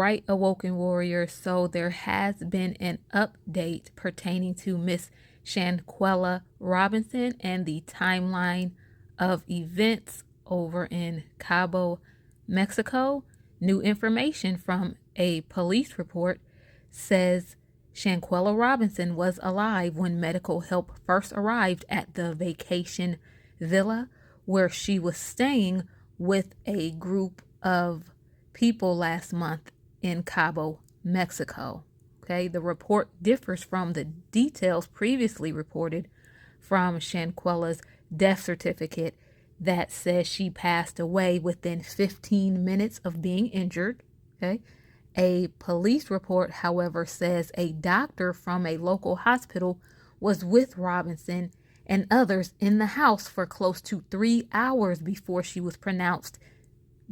right, Awoken Warriors. So there has been an update pertaining to Miss Shanquella Robinson and the timeline of events over in Cabo, Mexico. New information from a police report says Shanquella Robinson was alive when medical help first arrived at the vacation villa where she was staying with a group of people last month in Cabo, Mexico. Okay, the report differs from the details previously reported from Shanquella's death certificate that says she passed away within 15 minutes of being injured. Okay, a police report, however, says a doctor from a local hospital was with Robinson and others in the house for close to 3 hours before she was pronounced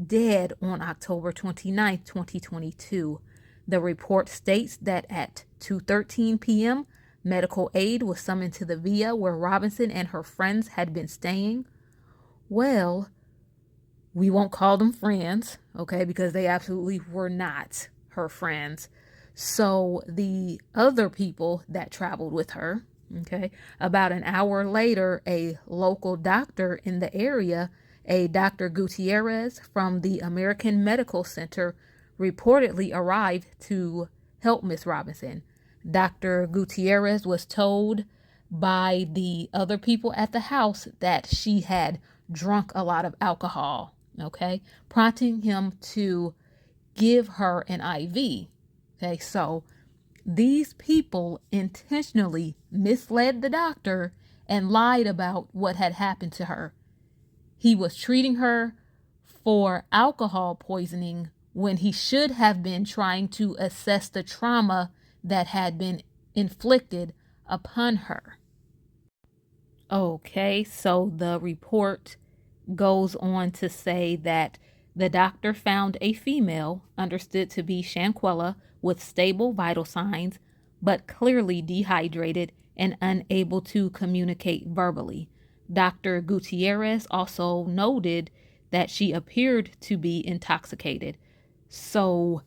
dead on October 29, 2022. The report states that at 2:13 p.m., medical aid was summoned to the villa where Robinson and her friends had been staying. Well, we won't call them friends, okay, because they absolutely were not her friends. So the other people that traveled with her, okay, about an hour later, a local doctor in the area, a Dr. Gutierrez from the American Medical Center, reportedly arrived to help Miss Robinson. Dr. Gutierrez was told by the other people at the house that she had drunk a lot of alcohol, okay, prompting him to give her an IV. Okay, so these people intentionally misled the doctor and lied about what had happened to her. He was treating her for alcohol poisoning when he should have been trying to assess the trauma that had been inflicted upon her. Okay, so the report goes on to say that the doctor found a female, understood to be Shanquella, with stable vital signs, but clearly dehydrated and unable to communicate verbally. Dr. Gutierrez also noted that she appeared to be intoxicated. So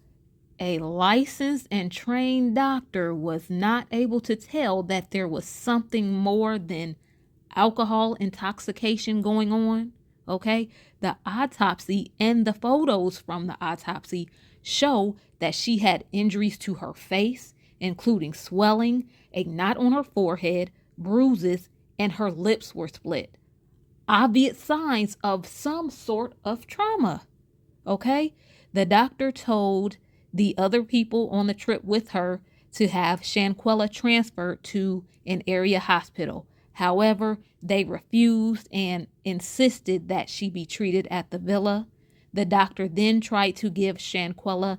a licensed and trained doctor was not able to tell that there was something more than alcohol intoxication going on. Okay, the autopsy and the photos from the autopsy show that she had injuries to her face, including swelling, a knot on her forehead, bruises, and her lips were split. Obvious signs of some sort of trauma. Okay, the doctor told the other people on the trip with her to have Shanquella transferred to an area hospital. However, they refused and insisted that she be treated at the villa. The doctor then tried to give Shanquella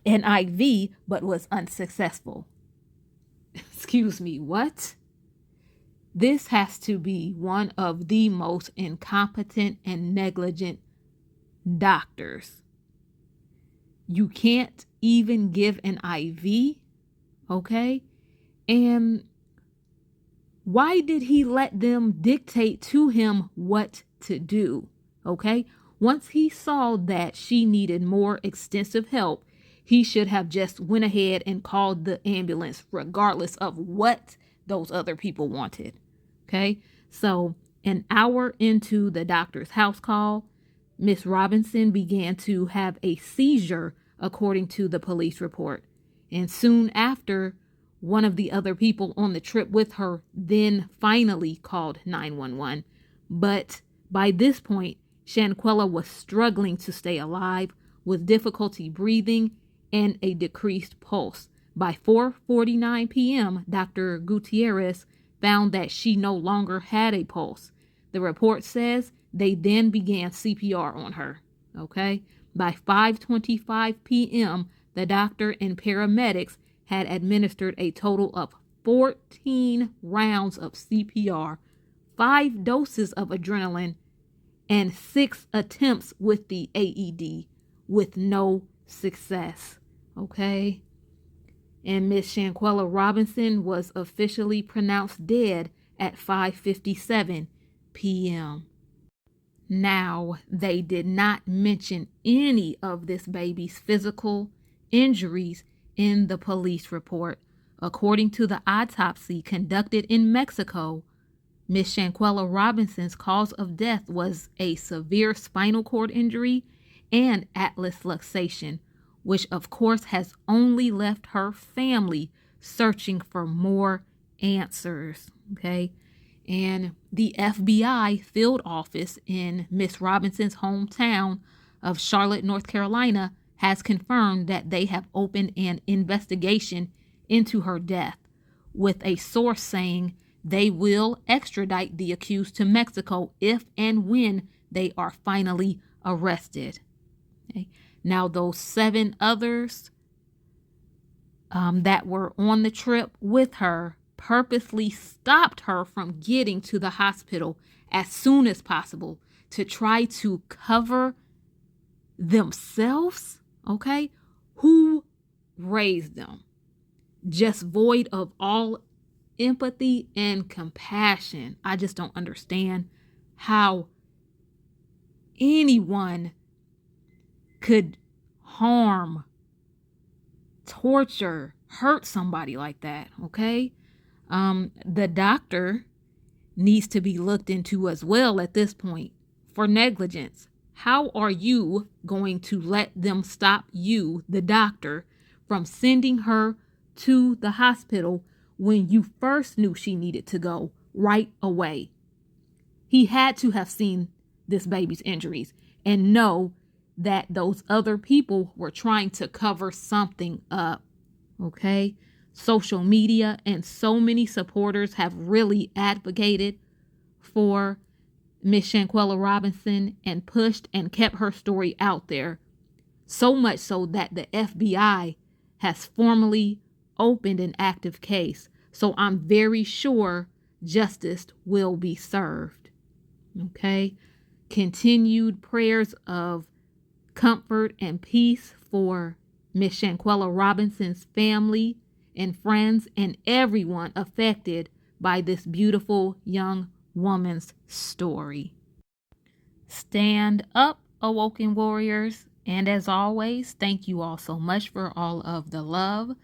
an IV, but was unsuccessful. Excuse me, what? This has to be one of the most incompetent and negligent doctors. You can't even give an IV, okay? And why did he let them dictate to him what to do? Okay? Once he saw that she needed more extensive help, he should have just went ahead and called the ambulance regardless of what those other people wanted. Okay? So, an hour into the doctor's house call, Miss Robinson began to have a seizure, according to the police report. And soon after, one of the other people on the trip with her then finally called 911. But by this point, Shanquella was struggling to stay alive with difficulty breathing and a decreased pulse. By 4:49 p.m., Dr. Gutierrez found that she no longer had a pulse. The report says they then began CPR on her. Okay? By 5:25 p.m., the doctor and paramedics had administered a total of 14 rounds of CPR, 5 doses of adrenaline, and 6 attempts with the AED with no success. Okay? And Miss Shanquella Robinson was officially pronounced dead at 5:57 p.m. Now, they did not mention any of this baby's physical injuries in the police report. According to the autopsy conducted in Mexico, Miss Shanquella Robinson's cause of death was a severe spinal cord injury and atlas luxation, which of course has only left her family searching for more answers. Okay. And the FBI field office in Miss Robinson's hometown of Charlotte, North Carolina, has confirmed that they have opened an investigation into her death, with a source saying they will extradite the accused to Mexico if and when they are finally arrested. Okay. Now, those 7 others that were on the trip with her purposely stopped her from getting to the hospital as soon as possible to try to cover themselves. Okay. Who raised them? Just void of all empathy and compassion. I just don't understand how anyone could harm, torture, hurt somebody like that. Okay. The doctor needs to be looked into as well at this point for negligence. How are you going to let them stop you, the doctor, from sending her to the hospital when you first knew she needed to go right away? He had to have seen this baby's injuries and know that those other people were trying to cover something up. Okay? Social media and so many supporters have really advocated for Miss Shanquella Robinson and pushed and kept her story out there. So much so that the FBI has formally opened an active case. So I'm very sure justice will be served. Okay? Continued prayers of comfort and peace for Miss Shanquella Robinson's family and friends and everyone affected by this beautiful young woman's story. Stand up, awoken warriors. And as always, thank you all so much for all of the love,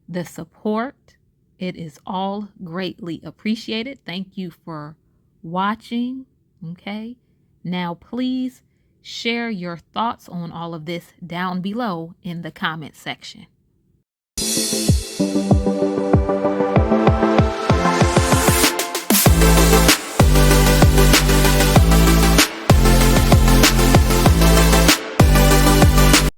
the support. It is all greatly appreciated. Thank you for watching. Okay. Now, please share your thoughts on all of this down below in the comment section.